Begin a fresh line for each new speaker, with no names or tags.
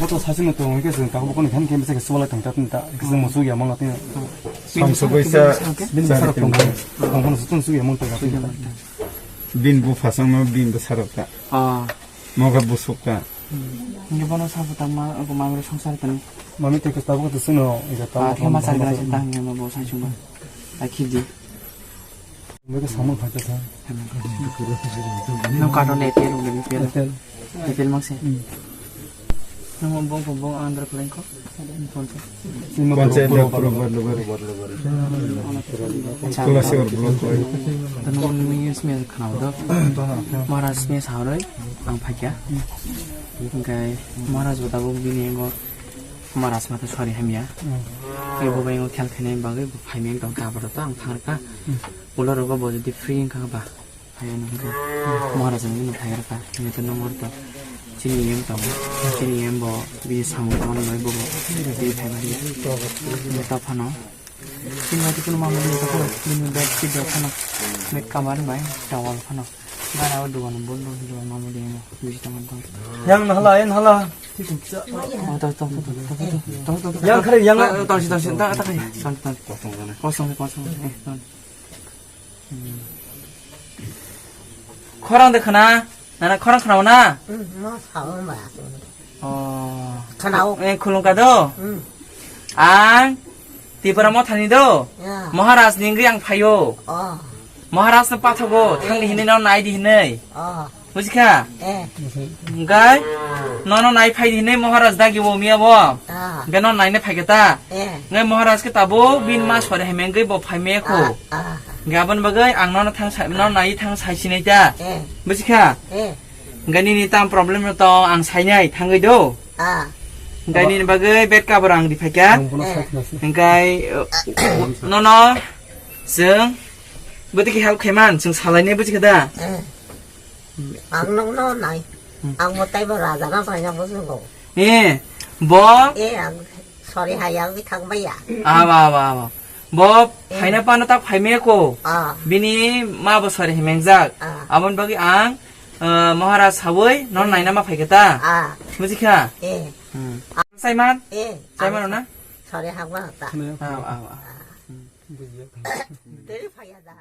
또 사진은 또 이게 지금 가고 보고는 한 개면서 수월할 때 같은데 그래서 뭐 수기 아마 같은
samsugo isa
민사람 공부는 수준 수기 아마 때 같은
bin bu fasang no bin bu sarapta moga busukta
이번에 사부다 그 마음으로 성사했더니
마음에 되게 따보고 쓰노 이제 따
테마 살다 싶다 하면 뭐 사실 뭐 기디
왜 사물 받아서
너 가로네 때로 우리 Detail maksa. Nang bumbong andra plan ko.
konse da probar lugar tulasi or blok ko
Tanong ni smell khanaw do. Maharaj ne sauroi ang phakya. Kai Maharaj batabo bini ngo Maharaj mata sorry hamya. Kai bo bai ngo khel khane ba gai phaimeng dong ka baro to ang tharka. Ular go bo di free ka ba. Ayan ngo Maharaj ni thayar ka. Ni to nomor to Chini em tong, chini em bo bi samu tong noi bo bi thai ba dia. Ni ta phano. Chini ma ti kuno ma ni ta ko ni bed ti do phano. Me kamar mai tawal phano. Gara do wan bon do ma mo dia bi ta man tong.
양 할라 엔 할라
Yang kare yang tong si ta ta kai. Kosong. Khorang de khana. 나는 커랑 크나오나?
응, 뭐 사오 뭐야.
크나오. 쿨롱가도. 안 디브라모 타니도.
야.
모하라스 닝그양 파요. 모하라스 빠타고 탕리 히네 너 나이디 히네. 무지카?
예.
응가? 너너 나이 파이디 히네 모하라스 다기 오미야 뭐. 너 나이네 파겠다.
예.
네 모하라스 그 따보 빈마 소리 해맹게 뭐 파이메코. Gaban bagai ang nono thang sai nono nai thang sai sinai ta musika gani ni tam problem to ang sai nai thangai do gani ni bagai bed cover ang di phakya ngai nono sung butiki help kheman sung salai ne bujika da
ang nono nai ang mo tai ba raja na sai yang bosu go
bo
ang sorry hayang bi thang ba ya
ba Bob, haina pa na tak haime ko. Bini ma bo sore himengzak. Amon bagi ang Maharaj Hawai non naina ma phageta. Mujika. Saiman? Saiman na?
Sorry hang ba ta.
Dari
phaya da.